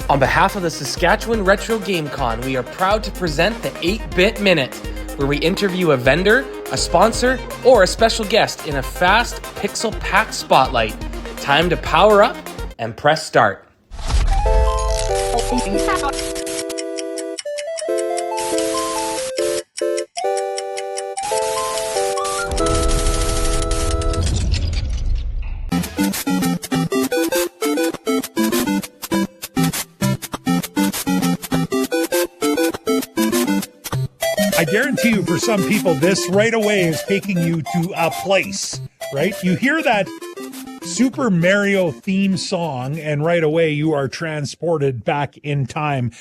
On behalf of the Saskatchewan Retro GameCon, we are proud to present the 8-Bit Minute, where we interview a vendor, a sponsor, or a special guest in a fast, pixel-packed spotlight. Time to power up and press start. I guarantee you, for some people, this right away is taking you to a place, right? You hear that Super Mario theme song, and right away you are transported back in time.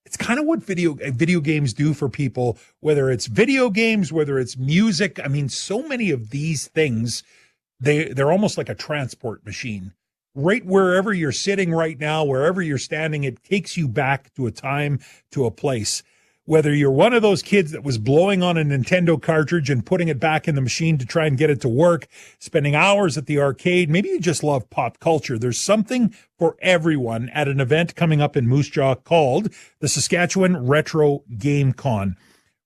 It's kind of what video games do for people, whether it's video games, whether it's music. I mean, so many of these things, they're almost like a transport machine. Right wherever you're sitting right now, wherever you're standing, it takes you back to a time, to a place. Whether you're one of those kids that was blowing on a Nintendo cartridge and putting it back in the machine to try and get it to work, spending hours at the arcade, maybe you just love pop culture. There's something for everyone at an event coming up in Moose Jaw called the Saskatchewan Retro GameCon.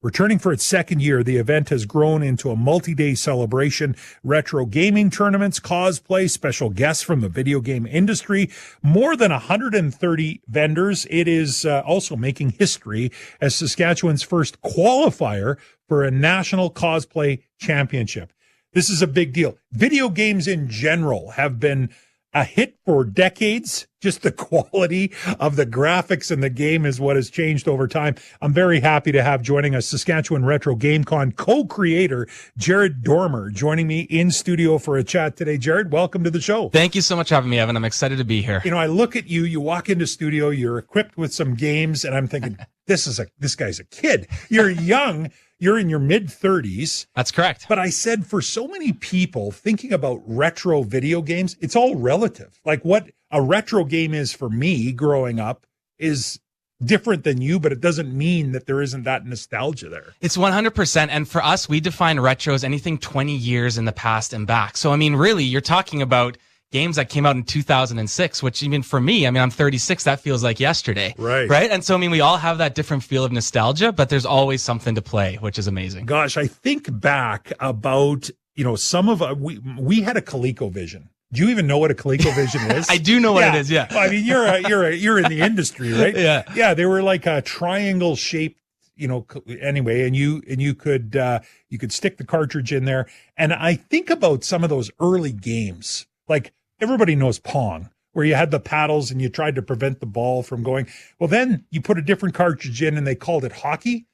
Returning for its second year, the event has grown into a multi-day celebration, retro gaming tournaments, cosplay, special guests from the video game industry, more than 130 vendors. It is also making history as Saskatchewan's first qualifier for a national cosplay championship. This is a big deal. Video games in general have been a hit for decades. Just the quality of the graphics in the game is what has changed over time. I'm very happy to have joining us Saskatchewan Retro GameCon co-creator Jared Dormer joining me in studio for a chat today. Jared, welcome to the show. Thank you so much for having me, Evan. I'm excited to be here. You know, I look at you walk into studio, you're equipped with some games, and I'm thinking, this guy's a kid. You're young. You're in your mid-30s. That's correct. But I said, for so many people thinking about retro video games, it's all relative. Like what a retro game is for me growing up is different than you, but it doesn't mean that there isn't that nostalgia there. It's 100%. And for us, we define retro as anything 20 years in the past and back. So, I mean, really, you're talking about games that came out in 2006, which even for me, I mean, I'm 36, that feels like yesterday. Right. And so, I mean, we all have that different feel of nostalgia, but there's always something to play, which is amazing. Gosh, I think back about, you know, some of, we had a ColecoVision. Do you even know what a ColecoVision is? I do know what it is. Yeah. Well, I mean, you're in the industry, right? Yeah. Yeah. They were like a triangle shaped, you know, anyway, and you could stick the cartridge in there. And I think about some of those early games, like everybody knows Pong, where you had the paddles and you tried to prevent the ball from going. Well, then you put a different cartridge in and they called it hockey.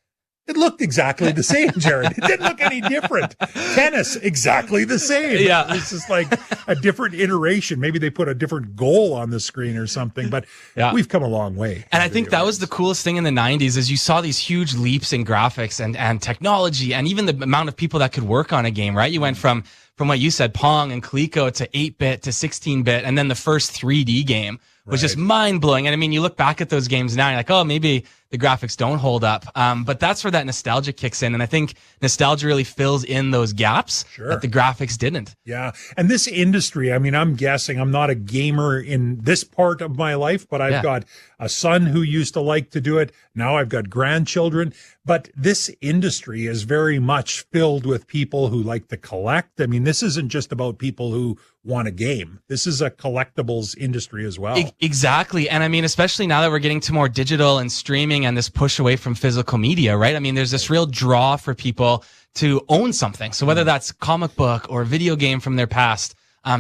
It looked exactly the same, Jared. It didn't look any different. Tennis, exactly the same. Yeah. This is like a different iteration. Maybe they put a different goal on the screen or something, but we've come a long way. And I think that was the coolest thing in the 90s is you saw these huge leaps in graphics and technology and even the amount of people that could work on a game, right? You went from what you said, Pong and Coleco to 8-bit to 16-bit, and then the first 3D game was just mind-blowing. And I mean, you look back at those games now, and you're like, oh, maybe the graphics don't hold up. But that's where that nostalgia kicks in. And I think nostalgia really fills in those gaps that the graphics didn't. Yeah. And this industry, I mean, I'm guessing I'm not a gamer in this part of my life, but I've got a son who used to like to do it. Now I've got grandchildren. But this industry is very much filled with people who like to collect. I mean, this isn't just about people who want a game. This is a collectibles industry as well. Exactly. And I mean, especially now that we're getting to more digital and streaming and this push away from physical media, right? I mean, there's this real draw for people to own something. So whether that's comic book or video game from their past,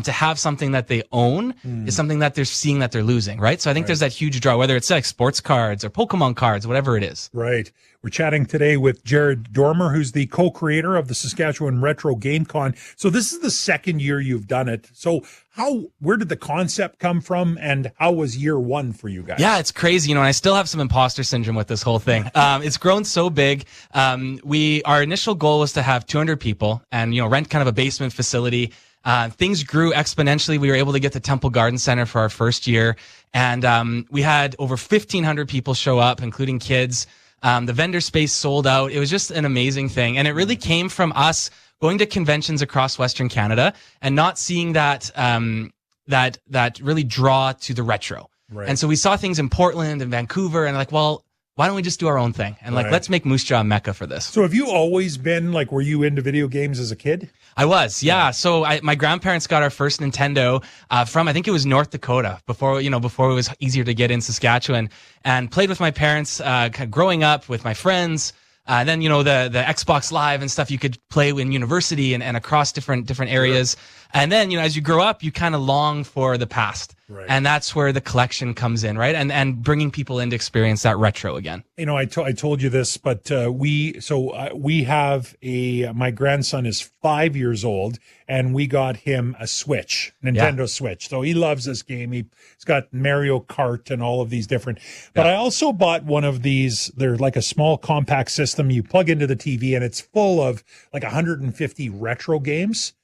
to have something that they own is something that they're seeing that they're losing, right? So I think there's that huge draw, whether it's like sports cards or Pokemon cards, whatever it is. Right. We're chatting today with Jared Dormer, who's the co-creator of the Saskatchewan Retro GameCon. So this is the second year you've done it. So where did the concept come from, and how was year one for you guys? Yeah, it's crazy. You know, and I still have some imposter syndrome with this whole thing. It's grown so big. Our initial goal was to have 200 people and, you know, rent kind of a basement facility. Things grew exponentially. We were able to get to Temple Garden Center for our first year. And we had over 1,500 people show up, including kids. The vendor space sold out. It was just an amazing thing. And it really came from us going to conventions across Western Canada and not seeing that really draw to the retro. Right. And so we saw things in Portland and Vancouver, and like, well, why don't we just do our own thing? And like, Right. let's make Moose Jaw a mecca for this. So have you always been like, were you into video games as a kid? I was, yeah. So my grandparents got our first Nintendo from, I think it was North Dakota, before it was easier to get in Saskatchewan, and played with my parents, kind of growing up with my friends. Then, you know, the Xbox Live and stuff you could play in university and across different areas. Sure. And then, you know, as you grow up, you kind of long for the past. Right. And that's where the collection comes in, right? And bringing people in to experience that retro again. You know, I told you this, but we have my grandson is 5 years old, and we got him a Switch, Nintendo Switch. So he loves this game. He's got Mario Kart and all of these different. But I also bought one of these. They're like a small compact system. You plug into the TV, and it's full of like 150 retro games.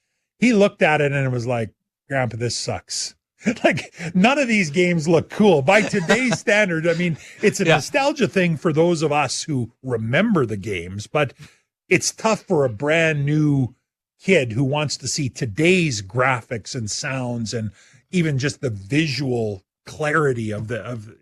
He looked at it and it was like, Grandpa, this sucks. Like, none of these games look cool by today's standard. I mean, it's a nostalgia thing for those of us who remember the games, but it's tough for a brand new kid who wants to see today's graphics and sounds and even just the visual clarity of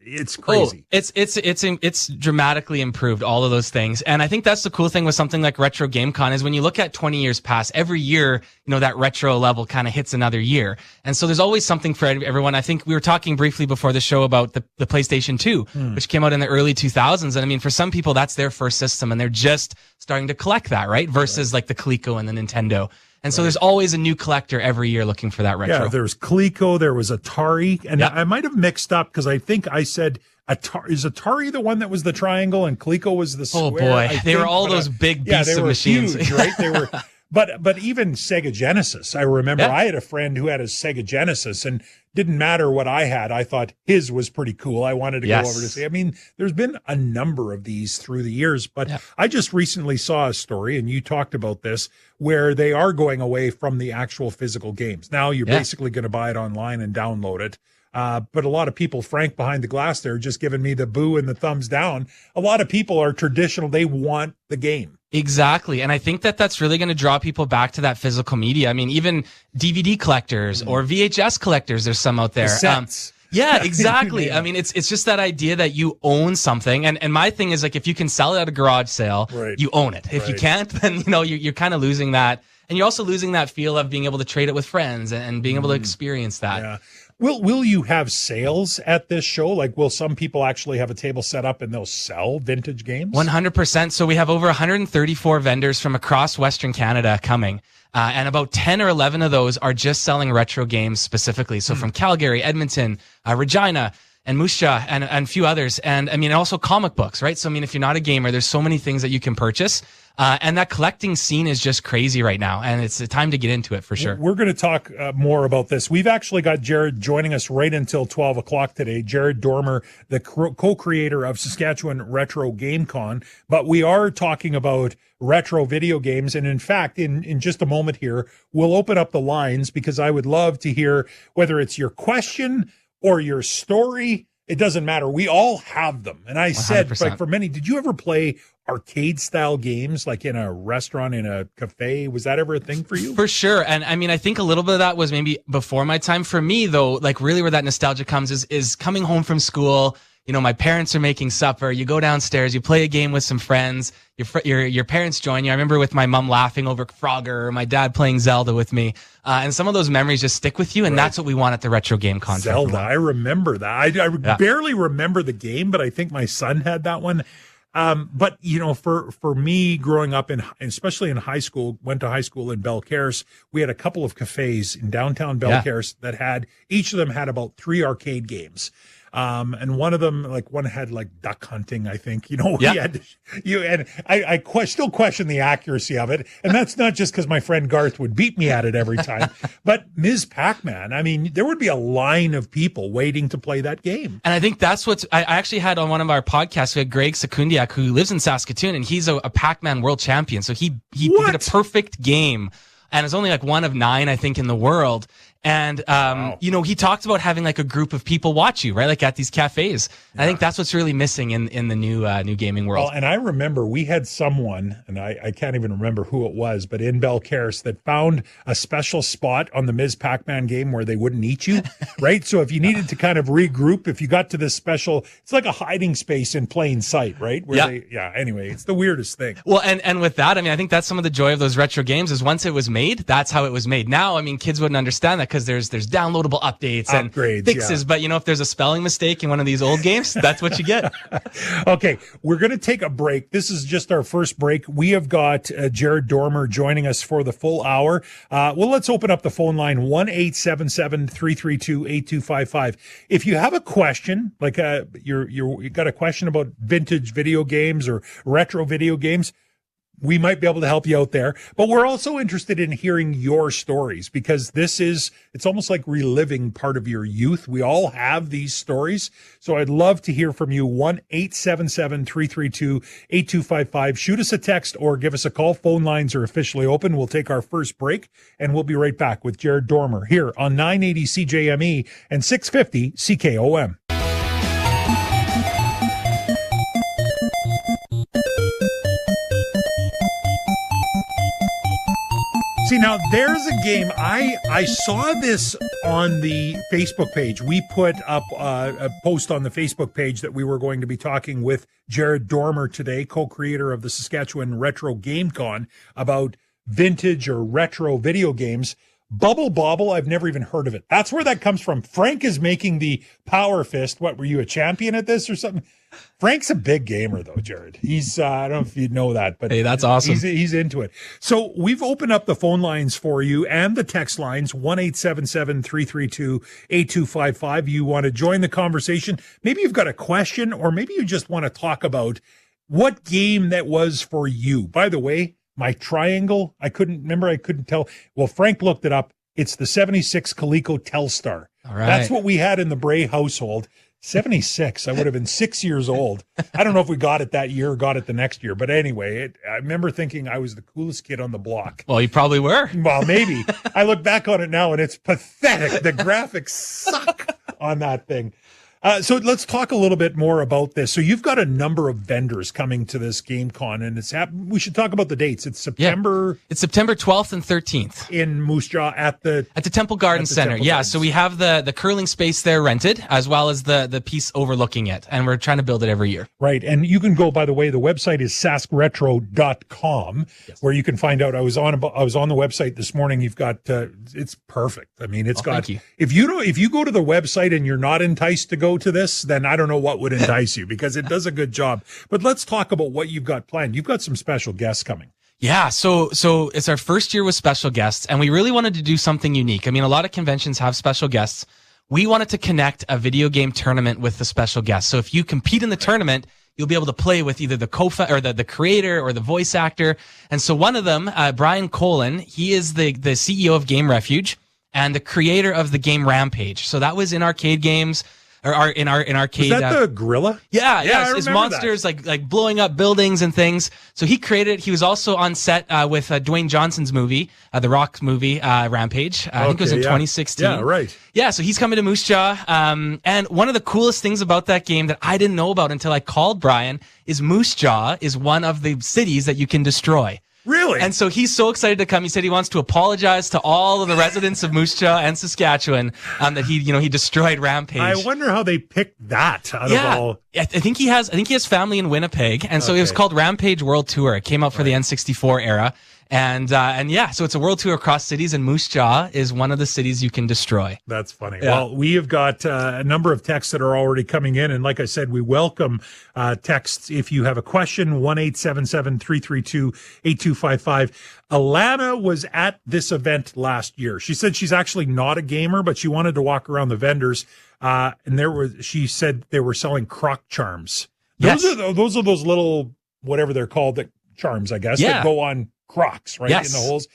it's crazy. Oh, it's dramatically improved, all of those things. And I think that's the cool thing with something like Retro GameCon is when you look at 20 years past, every year, you know, that retro level kind of hits another year. And so there's always something for everyone. I think we were talking briefly before the show about the PlayStation 2, which came out in the early 2000s. And I mean, for some people, that's their first system and they're just starting to collect that, right? Versus like the Coleco and the Nintendo. And so there's always a new collector every year looking for that retro. Yeah, there was Coleco, there was Atari, and I might have mixed up because I think I said Atari. Is Atari the one that was the triangle and Coleco was the square? Oh boy, they were all those big beasts of machines. Huge, right? They were. But even Sega Genesis, I remember I had a friend who had a Sega Genesis and didn't matter what I had. I thought his was pretty cool. I wanted to go over to see. I mean, there's been a number of these through the years, but I just recently saw a story, and you talked about this, where they are going away from the actual physical games. Now you're basically going to buy it online and download it. But a lot of people, Frank behind the glass there, just giving me the boo and the thumbs down. A lot of people are traditional. They want the game. Exactly. And I think that that's really going to draw people back to that physical media. I mean, even DVD collectors or VHS collectors, there's some out there. Yeah, exactly. I mean, it's just that idea that you own something. And my thing is like, if you can sell it at a garage sale, you own it. If you can't, then, you know, you're kind of losing that. And you're also losing that feel of being able to trade it with friends and being able to experience that. Yeah. Will you have sales at this show? Like, will some people actually have a table set up and they'll sell vintage games? 100%. So we have over 134 vendors from across Western Canada coming. And about 10 or 11 of those are just selling retro games specifically. So from Calgary, Edmonton, Regina, and Moose Jaw, and a few others. And I mean, also comic books, right? So I mean, if you're not a gamer, there's so many things that you can purchase. And that collecting scene is just crazy right now. And it's a time to get into it for sure. We're going to talk more about this. We've actually got Jared joining us right until 12 o'clock today. Jared Dormer, the co-creator of Saskatchewan Retro GameCon. But we are talking about retro video games. And in fact, in just a moment here, we'll open up the lines because I would love to hear whether it's your question or your story. It doesn't matter. We all have them. And I 100%. said, like for many, did you ever play arcade style games like in a restaurant, in a cafe? Was that ever a thing for you? For sure. And I mean, I think a little bit of that was maybe before my time. For me though, like really where that nostalgia comes is coming home from school. You know, my parents are making supper. You go downstairs, you play a game with some friends. Your parents join you. I remember with my mom laughing over Frogger, or my dad playing Zelda with me. And some of those memories just stick with you. And that's what we want at the Retro Game Con. Zelda, I remember that. I barely remember the game, but I think my son had that one. But you know, for me growing up especially in high school, went to high school in Belcaire, we had a couple of cafes in downtown Belcaire that each of them had about 3 arcade games. And one of them, one had duck hunting, I think, I still question the accuracy of it. And that's not just because my friend Garth would beat me at it every time, but Ms. Pac-Man, I mean, there would be a line of people waiting to play that game. And I think that's I actually had on one of our podcasts, we had Greg Sekundiak, who lives in Saskatoon, and he's a Pac-Man world champion. So he did a perfect game. And it's only one of 9, I think, in the world. And, he talked about having like a group of people watch you, right? Like at these cafes. Yeah. I think that's what's really missing in the new gaming world. Well, and I remember we had someone, and I can't even remember who it was, but in Belcaris that found a special spot on the Ms. Pac-Man game where they wouldn't eat you, right? So if you needed to kind of regroup, if you got to this special, it's like a hiding space in plain sight, right? Anyway, it's the weirdest thing. Well, and with that, I mean, I think that's some of the joy of those retro games is once it was made, that's how it was made. Now, I mean, kids wouldn't understand that because there's downloadable updates and upgrades, fixes. But, if there's a spelling mistake in one of these old games, that's what you get. Okay, we're going to take a break. This is just our first break. We have got Jared Dormer joining us for the full hour. Let's open up the phone line, 1-877-332-8255. If you have a question, like you got a question about vintage video games or retro video games, we might be able to help you out there. But we're also interested in hearing your stories because it's almost like reliving part of your youth. We all have these stories. So I'd love to hear from you. 1-877-332-8255. Shoot us a text or give us a call. Phone lines are officially open. We'll take our first break and we'll be right back with Jared Dormer here on 980 CJME and 650 CKOM. See, now there's a game. I saw this on the Facebook page. We put up a post on the Facebook page that we were going to be talking with Jared Dormer today, co-creator of the Saskatchewan Retro Game Con, about vintage or retro video games. Bubble Bobble, I've never even heard of it. That's where that comes from. Frank is making the power fist. What, were you a champion at this or something? Frank's a big gamer, though, Jared. He's, I don't know if you know that, but hey, that's awesome. He's into it. So we've opened up the phone lines for you and the text lines, 1-877-332-8255. You want to join the conversation. Maybe you've got a question, or maybe you just want to talk about what game that was for you. By the way, my triangle, I couldn't tell. Well, Frank looked it up. It's the 76 Coleco Telstar. All right. That's what we had in the Bray household. 76. I would have been 6 years old. I don't know if we got it that year or got it the next year. But anyway, I remember thinking I was the coolest kid on the block. Well, you probably were. Well, maybe. I look back on it now and it's pathetic. The graphics suck on that thing. So let's talk a little bit more about this. So you've got a number of vendors coming to this GameCon, and we should talk about the dates. It's September. Yeah. It's September 12th and 13th in Moose Jaw at the Temple Garden Center. Yeah. So we have the curling space there rented, as well as the piece overlooking it, and we're trying to build it every year. Right. And you can go, by the way, the website is saskretro.com, yes, where you can find out. I was on the website this morning. You've got it's perfect. I mean, thank you. If you go to the website and you're not enticed to go to this, then I don't know what would entice you, because it does a good job. But let's talk about what you've got planned. You've got some special guests coming. Yeah, so it's our first year with special guests, and we really wanted to do something unique. I mean, a lot of conventions have special guests. We wanted to connect a video game tournament with the special guest. So if you compete in the tournament, you'll be able to play with either the the creator or the voice actor. And so one of them, Brian Colin, he is the CEO of Game Refuge and the creator of the game Rampage. So that was in arcade games. Or in arcade. Was that the gorilla? Yeah. His monsters like blowing up buildings and things. So he created it. He was also on set with Dwayne Johnson's movie, The Rock's movie, Rampage. I think it was in 2016. Yeah, right. Yeah, so he's coming to Moose Jaw. And one of the coolest things about that game that I didn't know about until I called Brian is Moose Jaw is one of the cities that you can destroy. Really? And so he's so excited to come. He said he wants to apologize to all of the residents of Moose Jaw and Saskatchewan that he destroyed Rampage. I wonder how they picked that out of all. I think he has family in Winnipeg, and so it was called Rampage World Tour. It came out for the N64 era. And so it's a world tour across cities, and Moose Jaw is one of the cities you can destroy. That's funny. Yeah. Well, we have got a number of texts that are already coming in. And like I said, we welcome texts. If you have a question, 1-877-332-8255. Alana was at this event last year. She said she's actually not a gamer, but she wanted to walk around the vendors. And she said they were selling croc charms. Those are those little, whatever they're called, that charms, I guess, that go on Crocs, right? Yes. In the holes.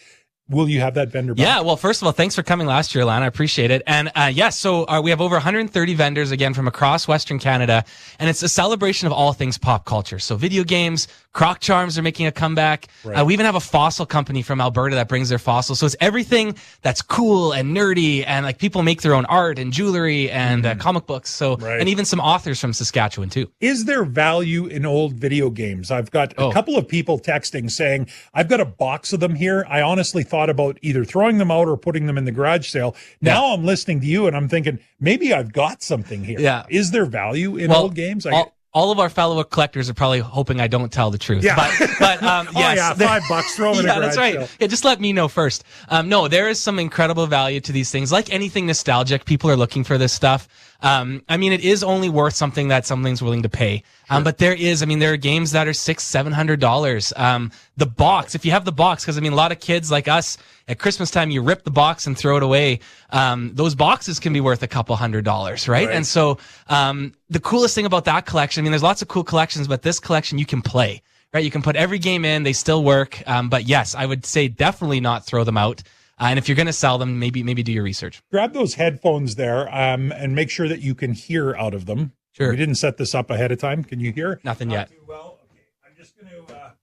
will you have that vendor back? Yeah, well, first of all, thanks for coming last year, Lana. I appreciate it. And yes, so we have over 130 vendors, again, from across Western Canada. And it's a celebration of all things pop culture. So video games, croc charms are making a comeback. Right. We even have a fossil company from Alberta that brings their fossils. So it's everything that's cool and nerdy. And like people make their own art and jewelry and comic books. So, and even some authors from Saskatchewan too. Is there value in old video games? I've got a couple of people texting saying, I've got a box of them here. I honestly thought about either throwing them out or putting them in the garage sale. Now I'm listening to you and I'm thinking, maybe I've got something here. Yeah. Is there value in old games? All of our fellow collectors are probably hoping I don't tell the truth. Yeah. But yes. $5, throw them in a garage that's right. sale. Yeah, just let me know first. No, there is some incredible value to these things. Like anything nostalgic, people are looking for this stuff. I mean, it is only worth something that something's willing to pay. But there are games that are $600-$700. The box, if you have the box, because I mean, a lot of kids like us at Christmas time, you rip the box and throw it away. Those boxes can be worth a couple $100s, right? And so, the coolest thing about that collection, I mean, there's lots of cool collections, but this collection you can play, right? You can put every game in, they still work. But yes, I would say definitely not throw them out. And if you're going to sell them, maybe do your research. Grab those headphones there, and make sure that you can hear out of them. Sure. We didn't set this up ahead of time. Can you hear? Nothing yet. Too well. Okay. I'm just going to,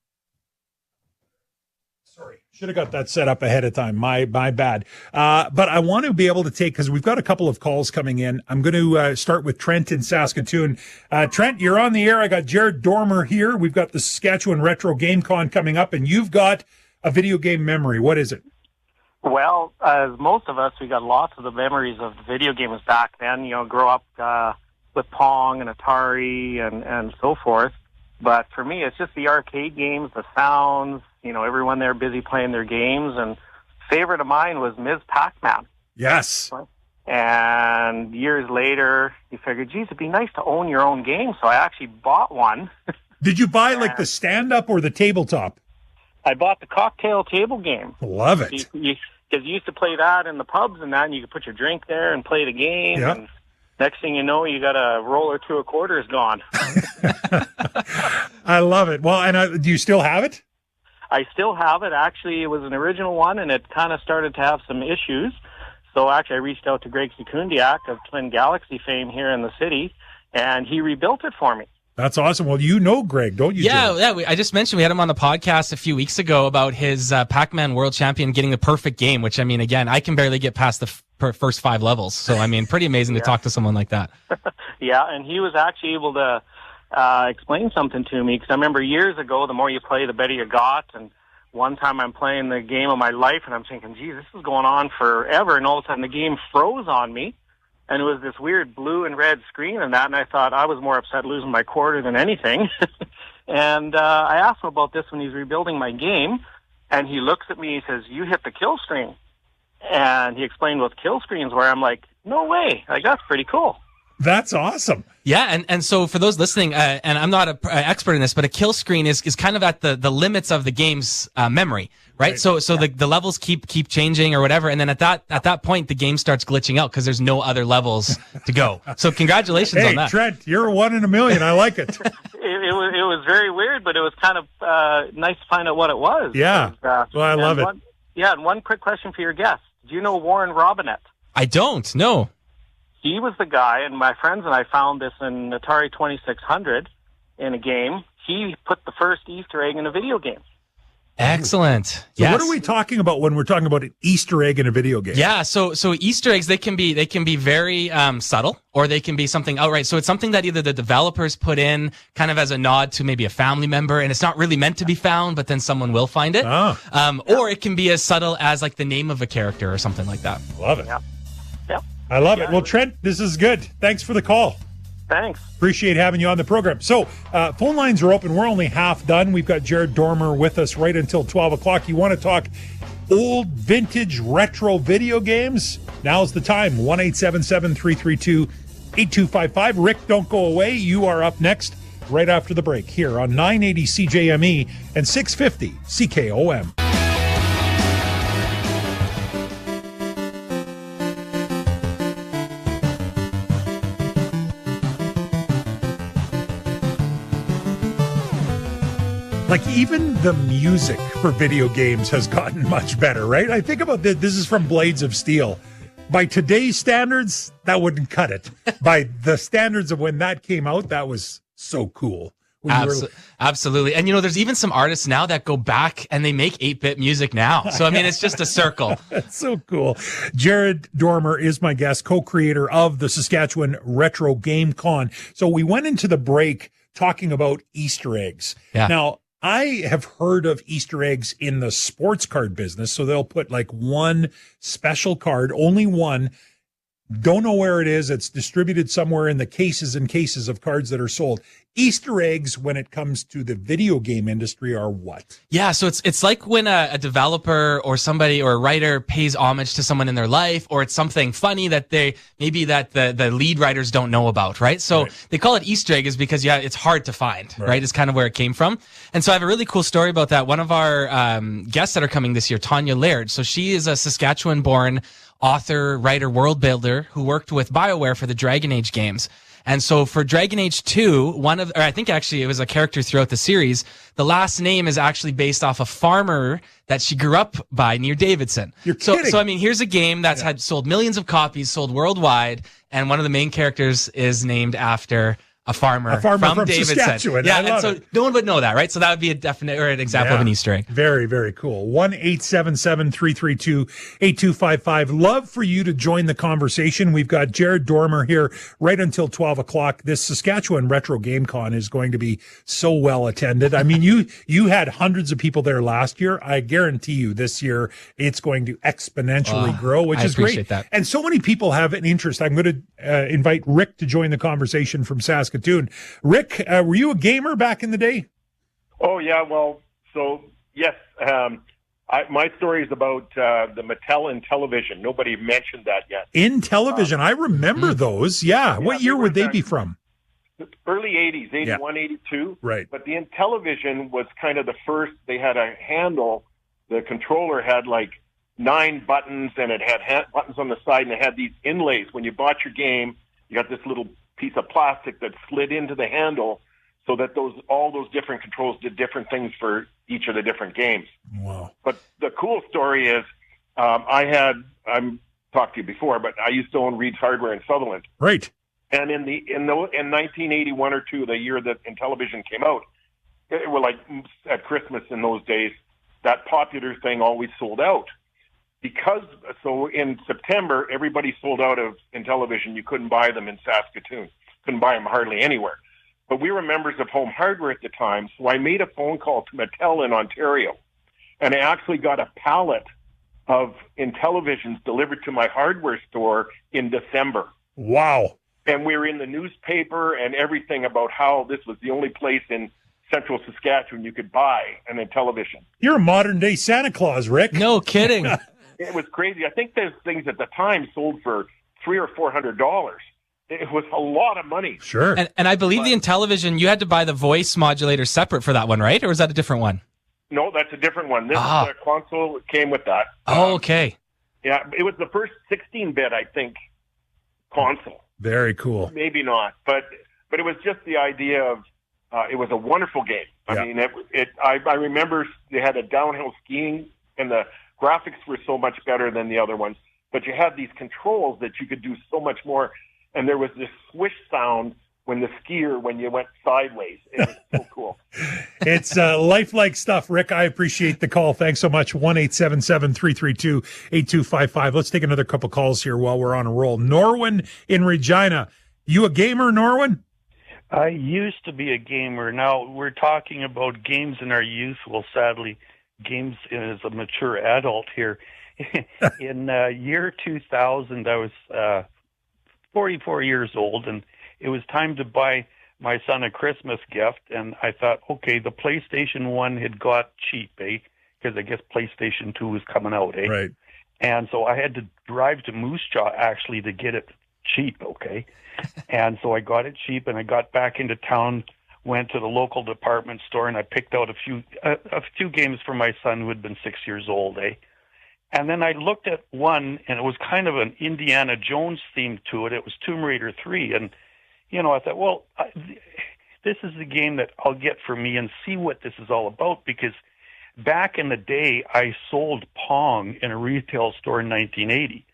sorry, should have got that set up ahead of time. My bad. But I want to be able to take, because we've got a couple of calls coming in. I'm going to start with Trent in Saskatoon. Trent, you're on the air. I got Jared Dormer here. We've got the Saskatchewan Retro Game Con coming up, and you've got a video game memory. What is it? Well, as most of us, we got lots of the memories of the video games back then. You know, grow up with Pong and Atari and so forth. But for me, it's just the arcade games, the sounds, you know, everyone there busy playing their games. And favorite of mine was Ms. Pac-Man. Yes. And years later, you figured, geez, it'd be nice to own your own game. So I actually bought one. Did you buy like the stand-up or the tabletop? I bought the cocktail table game. Love it. Because you used to play that in the pubs and that, and you could put your drink there and play the game. Yep. And next thing you know, you got a roll or two of quarters gone. I love it. Well, and do you still have it? I still have it. Actually, it was an original one, and it kind of started to have some issues. So actually, I reached out to Greg Sekundiak of Twin Galaxy fame here in the city, and he rebuilt it for me. That's awesome. Well, you know Greg, don't you? Yeah. I just mentioned we had him on the podcast a few weeks ago about his Pac-Man World Champion getting the perfect game, which, I mean, again, I can barely get past the first 5 levels. So, I mean, pretty amazing to talk to someone like that. Yeah, and he was actually able to explain something to me, because I remember years ago, the more you play, the better you got. And one time I'm playing the game of my life, and I'm thinking, geez, this is going on forever. And all of a sudden the game froze on me. And it was this weird blue and red screen and that, and I thought I was more upset losing my quarter than anything. And I asked him about this when he's rebuilding my game, and he looks at me, he says, you hit the kill screen. And he explained what kill screens were. I'm like, no way. Like, that's pretty cool. That's awesome. Yeah, and so for those listening, and I'm not an expert in this, but a kill screen is kind of at the limits of the game's memory, right? So the levels keep changing or whatever, and then at that point the game starts glitching out because there's no other levels to go. So congratulations on that. Hey, Trent, you're 1 in a million. I like it. It was very weird, but it was kind of nice to find out what it was. Yeah. Well, I love it. And one quick question for your guest: do you know Warren Robinette? I don't. No. He was the guy, and my friends and I found this in Atari 2600 in a game. He put the first Easter egg in a video game. Excellent. So yes. What are we talking about when we're talking about an Easter egg in a video game? Yeah, so Easter eggs, they can be very subtle, or they can be something outright. So it's something that either the developers put in kind of as a nod to maybe a family member, and it's not really meant to be found, but then someone will find it. Or it can be as subtle as like the name of a character or something like that. Love it. Yeah. I love it. Well, Trent, this is good. Thanks for the call. Thanks. Appreciate having you on the program. So, phone lines are open. We're only half done. We've got Jared Dormer with us right until 12 o'clock. You want to talk old, vintage, retro video games? Now's the time. 1-877-332-8255. Rick, don't go away. You are up next right after the break here on 980 CJME and 650 CKOM. Like, even the music for video games has gotten much better, right? I think about this. This is from Blades of Steel. By today's standards, that wouldn't cut it. By the standards of when that came out, that was so cool. Absolutely. And, there's even some artists now that go back and they make 8-bit music now. So, I mean, it's just a circle. That's so cool. Jared Dormer is my guest, co-creator of the Saskatchewan Retro Game Con. So we went into the break talking about Easter eggs. Yeah. Now, I have heard of Easter eggs in the sports card business. So they'll put like one special card, only one. Don't know where it is. It's distributed somewhere in the cases and cases of cards that are sold. Easter eggs, when it comes to the video game industry, are what? Yeah, so it's like when a developer or somebody or a writer pays homage to someone in their life, or it's something funny that the lead writers don't know about, right? So They call it Easter egg is because it's hard to find, right? It's kind of where it came from. And so I have a really cool story about that. One of our guests that are coming this year, Tanya Laird. So she is a Saskatchewan-born author, writer, world builder who worked with BioWare for the Dragon Age games. And so for Dragon Age 2, I think actually it was a character throughout the series, the last name is actually based off a farmer that she grew up by near Davidson. You're kidding. So I mean, here's a game that's had sold millions of copies, sold worldwide, and one of the main characters is named after a farmer from Davidson. Saskatchewan. Yeah, and so no one would know that, right? So that would be a definite or an example of an Easter egg. Very, very cool. 1-877-332-8255. Love for you to join the conversation. We've got Jared Dormer here right until 12 o'clock. This Saskatchewan Retro Game Con is going to be so well attended. I mean, you had hundreds of people there last year. I guarantee you this year it's going to exponentially grow, which is great. That. And so many people have an interest. I'm going to invite Rick to join the conversation from Saskatoon. Rick, were you a gamer back in the day? Oh, yeah. Well, so, yes. My story is about the Mattel in television. Nobody mentioned that yet. In television. I remember those. Yeah. What year would they be from? Early 80s, 81, 82. Right. But the Intellivision was kind of the first. They had a handle. The controller had like 9 buttons, and it had buttons on the side, and it had these inlays. When you bought your game, you got this little piece of plastic that slid into the handle so that all those different controls did different things for each of the different games. Wow. But the cool story is I've talked to you before, but I used to own Reed's Hardware in Sutherland. Right. And in 1981 or 2, the year that Intellivision came out, it was like at Christmas in those days, that popular thing always sold out. So in September, everybody sold out of Intellivision. You couldn't buy them in Saskatoon. Couldn't buy them hardly anywhere. But we were members of Home Hardware at the time, so I made a phone call to Mattel in Ontario, and I actually got a pallet of Intellivisions delivered to my hardware store in December. Wow. And we were in the newspaper and everything about how this was the only place in central Saskatchewan you could buy an Intellivision. You're a modern-day Santa Claus, Rick. No kidding. It was crazy. I think those things at the time sold for $300 or $400. It was a lot of money. Sure. And I believe the Intellivision, you had to buy the voice modulator separate for that one, right? Or is that a different one? No, that's a different one. This is the console that came with that. Oh, okay. Yeah, it was the first 16-bit, I think, console. Very cool. Maybe not, but it was just the idea of it was a wonderful game. I mean, I remember they had a downhill skiing, and the graphics were so much better than the other ones. But you had these controls that you could do so much more, and there was this swish sound when you went sideways. It was so cool. It's lifelike stuff, Rick. I appreciate the call. Thanks so much. 1-877-332-8255. Let's take another couple calls here while we're on a roll. Norwin in Regina. You a gamer, Norwin? I used to be a gamer. Now we're talking about games in our youth. Well, sadly, games as a mature adult here. In year 2000, I was 44 years old, and it was time to buy my son a Christmas gift. And I thought, okay, the PlayStation 1 had got cheap, because I guess PlayStation 2 was coming out, Right. And so I had to drive to Moose Jaw, actually, to get it cheap, okay? And so I got it cheap, and I got back into town, went to the local department store, and I picked out a few games for my son who had been 6 years old, And then I looked at one, and it was kind of an Indiana Jones theme to it. It was Tomb Raider 3, and I thought, well, this is the game that I'll get for me and see what this is all about, because back in the day, I sold Pong in a retail store in 1980.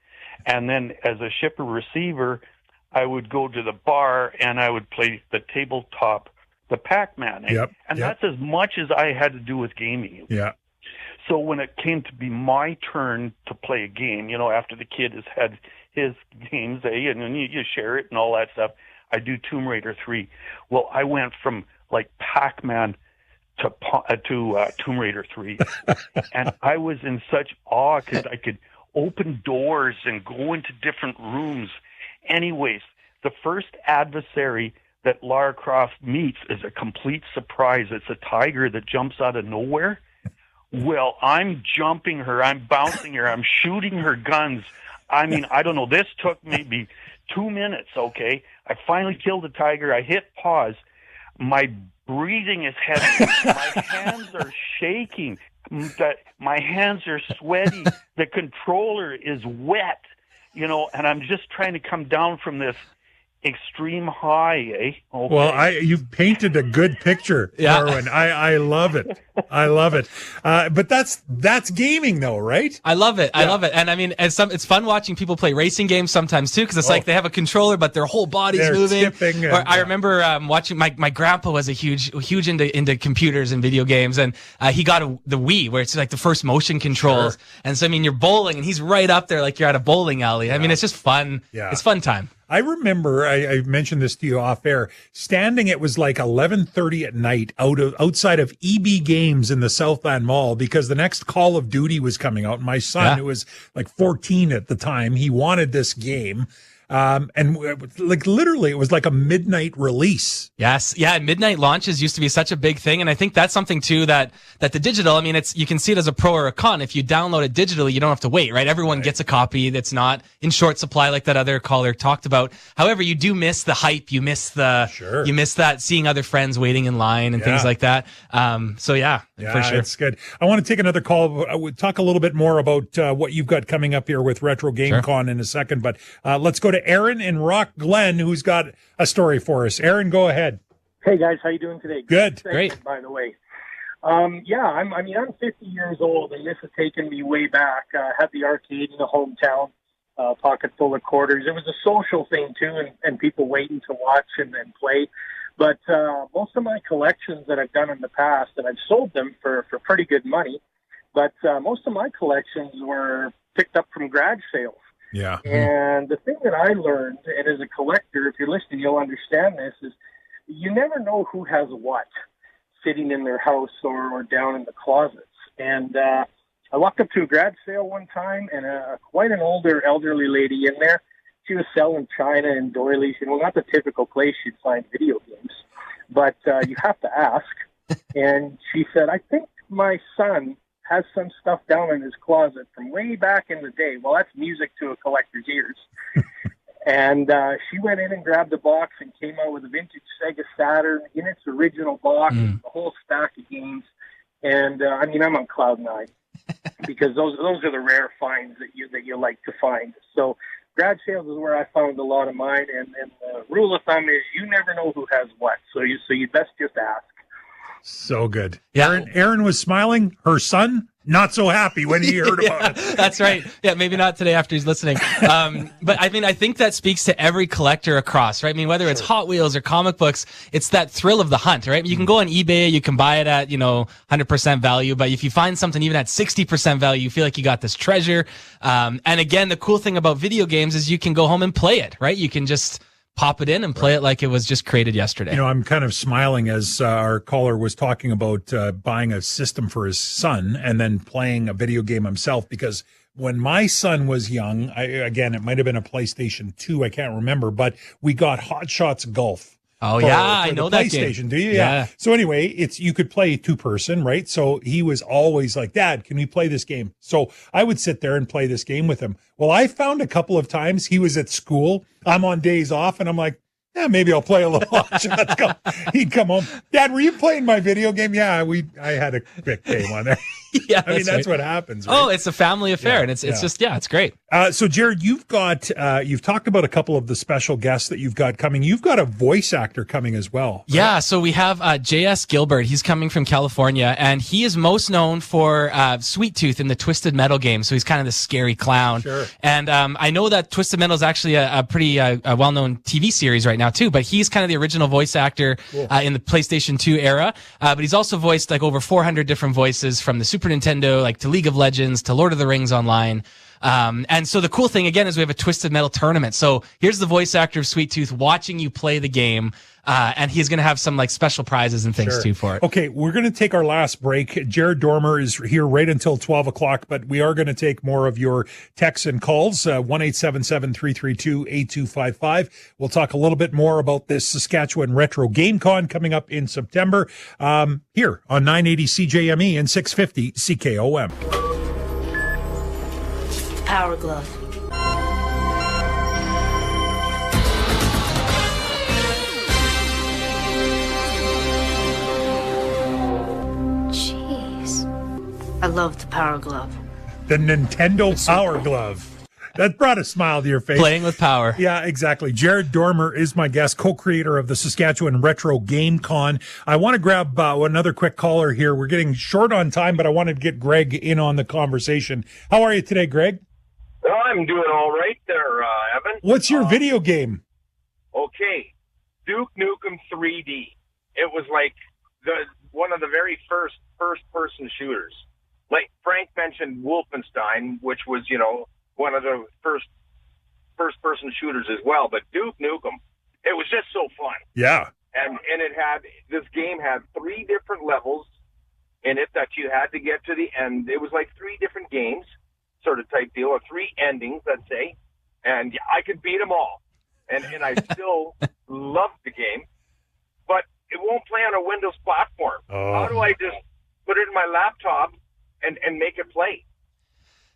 And then as a shipper receiver, I would go to the bar and I would play the tabletop, the Pac-Man. And that's as much as I had to do with gaming. Yeah. So when it came to be my turn to play a game, you know, after the kid has had his games, and then you share it and all that stuff, I do Tomb Raider 3. Well, I went from like Pac-Man to Tomb Raider 3. And I was in such awe because I could open doors and go into different rooms. Anyways, the first adversary that Lara Croft meets is a complete surprise. It's a tiger that jumps out of nowhere. Well, I'm jumping her, I'm bouncing her, I'm shooting her guns. I mean, I don't know, this took maybe 2 minutes, okay? I finally killed the tiger, I hit pause. My breathing is heavy. My hands are shaking. My hands are sweaty. The controller is wet, you know, and I'm just trying to come down from this extreme high, eh? Okay. Well, you've painted a good picture, Darwin. I love it. I love it. But that's gaming, though, right? I love it. I love it. And I mean, it's fun watching people play racing games sometimes too, because it's like they have a controller, but their whole body's moving. Or I remember watching my grandpa was a huge into computers and video games, and he got the Wii, where it's like the first motion controls. Sure. And so I mean, you're bowling, and he's right up there, like you're at a bowling alley. Yeah. I mean, it's just fun. Yeah. It's fun time. I remember, I mentioned this to you off air, standing, it was like 11:30 at night outside of EB Games in the Southland Mall, because the next Call of Duty was coming out. My son, who was like 14 at the time, he wanted this game. And like literally it was like a midnight release. Yes. Yeah. Midnight launches used to be such a big thing. And I think that's something too that the digital, I mean, you can see it as a pro or a con. If you download it digitally, you don't have to wait, right? Everyone gets a copy that's not in short supply like that other caller talked about. However, you do miss the hype. You miss you miss that seeing other friends waiting in line and things like that. So yeah, for sure. It's good. I want to take another call. We'll talk a little bit more about what you've got coming up here with Retro Game Con in a second, but let's go to Aaron in Rock Glen, who's got a story for us. Aaron, go ahead. Hey guys, how you doing today? Good. Great. By the way, I'm 50 years old, and this has taken me way back. I had the arcade in the hometown, pocket full of quarters. It was a social thing too, and people waiting to watch and play. But most of my collections that I've done in the past, and I've sold them for pretty good money, but most of my collections were picked up from garage sales. Yeah. And the thing that I learned, and as a collector, if you're listening, you'll understand this, is you never know who has what sitting in their house or down in the closets. And I walked up to a garage sale one time, and quite an older elderly lady in there. She was selling china and doilies, not the typical place you'd find video games, but you have to ask. And she said, I think my son has some stuff down in his closet from way back in the day. Well, that's music to a collector's ears. And she went in and grabbed a box and came out with a vintage Sega Saturn in its original box, a whole stack of games. And I'm on cloud nine because those are the rare finds that you like to find. So garage sales is where I found a lot of mine. And the rule of thumb is you never know who has what. So you best just ask. So good. Yeah. Aaron was smiling. Her son, not so happy when he heard about it. That's right. Yeah, maybe not today after he's listening. But I mean, I think that speaks to every collector across, right? I mean, whether it's Hot Wheels or comic books, it's that thrill of the hunt, right? You can go on eBay, you can buy it at, 100% value, but if you find something even at 60% value, you feel like you got this treasure. And again, the cool thing about video games is you can go home and play it, right? You can just pop it in and play it like it was just created yesterday. I'm kind of smiling as our caller was talking about buying a system for his son and then playing a video game himself, because when my son was young, it might have been a PlayStation 2, I can't remember, but we got Hot Shots Golf. Oh, I know that PlayStation, game. Do you? Yeah. So anyway, you could play 2-person, right? So he was always like, Dad, can we play this game? So I would sit there and play this game with him. Well, I found a couple of times he was at school. I'm on days off and I'm like, yeah, maybe I'll play a little Hot Shots. He'd come home. Dad, were you playing my video game? Yeah, I had a quick game on there. Yeah, I mean, that's what happens. Right? Oh, it's a family affair, and it's just it's great. So, Jared, you've talked about a couple of the special guests that you've got coming. You've got a voice actor coming as well. Right? Yeah, so we have J.S. Gilbert. He's coming from California, and he is most known for Sweet Tooth in the Twisted Metal game. So he's kind of the scary clown. Sure. And I know that Twisted Metal is actually a pretty well-known TV series right now too. But he's kind of the original voice actor in the PlayStation 2 era. But he's also voiced like over 400 different voices from the Super Nintendo, like to League of Legends, to Lord of the Rings Online. And so the cool thing again is we have a Twisted Metal tournament. So here's the voice actor of Sweet Tooth watching you play the game. And he's going to have some like special prizes and things too for it. Okay. We're going to take our last break. Jared Dormer is here right until 12 o'clock, but we are going to take more of your texts and calls. 1-877-332-8255. We'll talk a little bit more about this Saskatchewan Retro Game Con coming up in September, here on 980 CJME and 650 CKOM. Power Glove. Jeez. I love the Power Glove. The Nintendo Power Glove. That brought a smile to your face. Playing with power. Yeah, exactly. Jared Dormer is my guest, co-creator of the Saskatchewan Retro Game Con. I want to grab another quick caller here. We're getting short on time, but I wanted to get Greg in on the conversation. How are you today, Greg? I'm doing all right there, Evan. What's your video game? Okay, Duke Nukem 3D. It was like one of the very first-person shooters. Like Frank mentioned Wolfenstein, which was, one of the first-person shooters as well. But Duke Nukem, it was just so fun. Yeah. And this game had 3 different levels in it that you had to get to the end. It was like 3 different games, sort of type deal, or 3 endings, let's say. And I could beat them all. And I still love the game. But it won't play on a Windows platform. Oh. How do I just put it in my laptop and make it play?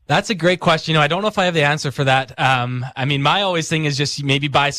That's a great question. I don't know if I have the answer for that. I mean, my always thing is just maybe buy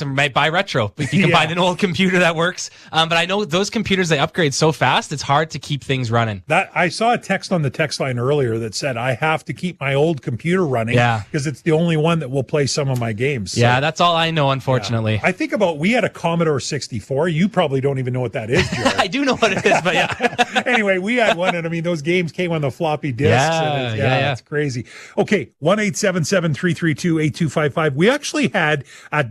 retro. If you can find an old computer that works. But I know those computers, they upgrade so fast, it's hard to keep things running. I saw a text on the text line earlier that said, I have to keep my old computer running because it's the only one that will play some of my games. So, yeah, that's all I know, unfortunately. Yeah. I think we had a Commodore 64. You probably don't even know what that is, Jared. I do know what it is, but yeah. Anyway, we had one, and I mean, those games came on the floppy disks. Yeah. It's crazy. Okay, 1-877-332-8255. We actually had a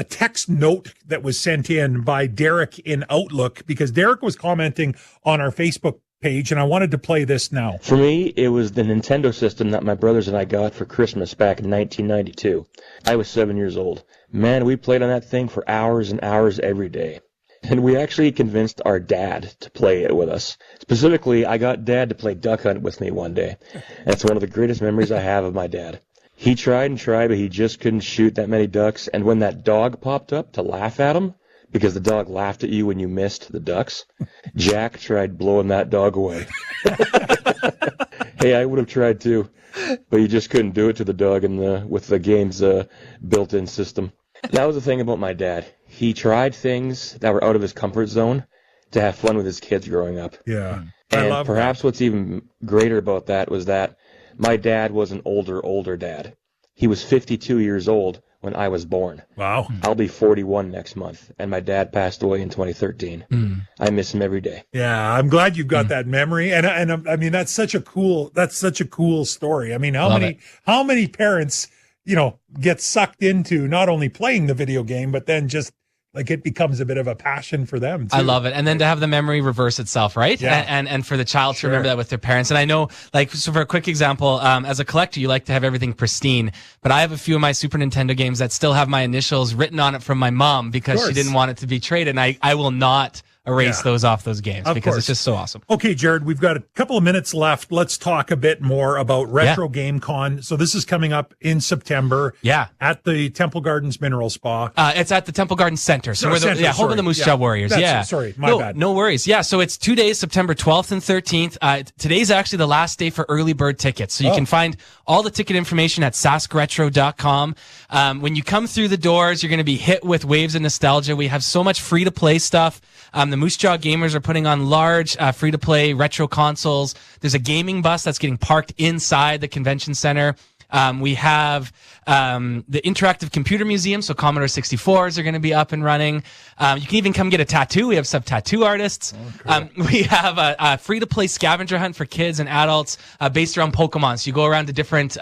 text note that was sent in by Derek in Outlook because Derek was commenting on our Facebook page, and I wanted to play this now. For me, it was the Nintendo system that my brothers and I got for Christmas back in 1992. I was 7 years old. Man, we played on that thing for hours and hours every day. And we actually convinced our dad to play it with us. Specifically, I got Dad to play Duck Hunt with me one day. And it's one of the greatest memories I have of my dad. He tried and tried, but he just couldn't shoot that many ducks. And when that dog popped up to laugh at him, because the dog laughed at you when you missed the ducks, Jack tried blowing that dog away. Hey, I would have tried too, but you just couldn't do it to the dog with the game's built-in system. That was the thing about my dad. He tried things that were out of his comfort zone to have fun with his kids growing up. Yeah. And perhaps what's even greater about that was that my dad was an older dad. He was 52 years old when I was born. Wow. I'll be 41 next month, and my dad passed away in 2013. I miss him every day. Yeah, I'm glad you've got that memory, and I mean that's such a cool story. I mean, how many parents get sucked into not only playing the video game, but then just like it becomes a bit of a passion for them too. I love it. And then to have the memory reverse itself, right? Yeah. And for the child to remember that with their parents. And I know, so for a quick example, as a collector, you like to have everything pristine, but I have a few of my Super Nintendo games that still have my initials written on it from my mom because she didn't want it to be traded. And I will not erase those off those games because it's just so awesome. Okay, Jared, we've got a couple of minutes left. Let's talk a bit more about Retro Game Con. So this is coming up in September. Yeah. At the Temple Gardens Mineral Spa. It's at the Temple Gardens Center. So we're home of the Moose Jaw Warriors. Sorry, my bad. No worries. Yeah, so it's 2 days, September 12th and 13th. Today's actually the last day for early bird tickets. So you can find all the ticket information at saskretro.com. When you come through the doors, you're going to be hit with waves of nostalgia. We have so much free-to-play stuff. The Moose Jaw gamers are putting on large free-to-play retro consoles. There's a gaming bus that's getting parked inside the convention center. We have the Interactive Computer Museum, so Commodore 64s are going to be up and running. You can even come get a tattoo. We have some tattoo artists. We have a free-to-play scavenger hunt for kids and adults based around Pokemon. So you go around to different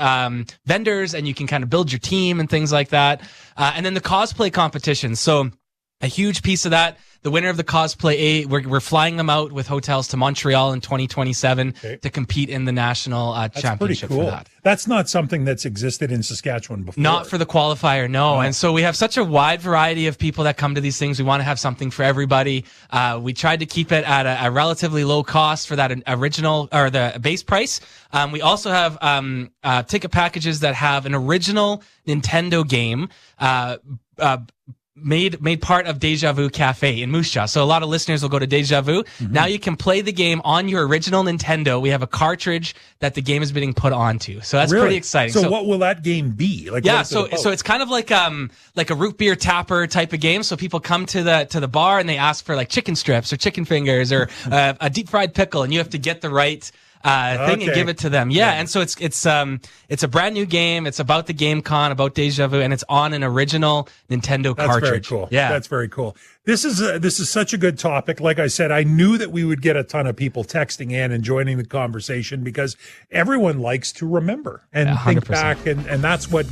vendors, and you can kind of build your team and things like that. And then the cosplay competition. So a huge piece of that. The winner of the Cosplay A, we're flying them out with hotels to Montreal in 2027 to compete in the national championship cool. for that. That's not something that's existed in Saskatchewan before. Not for the qualifier, no. And so we have such a wide variety of people that come to these things. We want to have something for everybody. We tried to keep it at a relatively low cost for that original or the base price. We also have ticket packages that have an original Nintendo game made part of Deja Vu Cafe in Moose Jaw. So a lot of listeners will go to Deja Vu. Now you can play the game on your original Nintendo. We have a cartridge that the game is being put onto. So that's pretty exciting. So what will that game be? Like, yeah, so it's kind of like a root beer tapper type of game. So people come to the bar and they ask for like chicken strips or chicken fingers or a deep fried pickle, and you have to get the right thing and give it to them. Yeah. And so it's a brand new game. It's about the GameCon, about Deja Vu, and it's on an original Nintendo cartridge. Very cool. Yeah. That's very cool. This is such a good topic. Like I said, I knew that we would get a ton of people texting in and joining the conversation because everyone likes to remember and think back, and that's what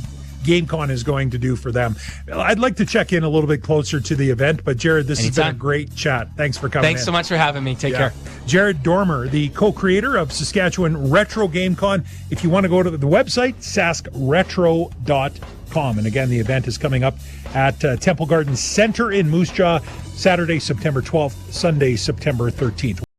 GameCon is going to do for them. I'd like to check in a little bit closer to the event, but Jared, this has been a great chat. Thanks for coming in. Thanks so much for having me. Take care. Jared Dormer, the co-creator of Saskatchewan Retro GameCon. If you want to go to the website, saskretro.com. And again, the event is coming up at Temple Garden Center in Moose Jaw, Saturday, September 12th, Sunday, September 13th.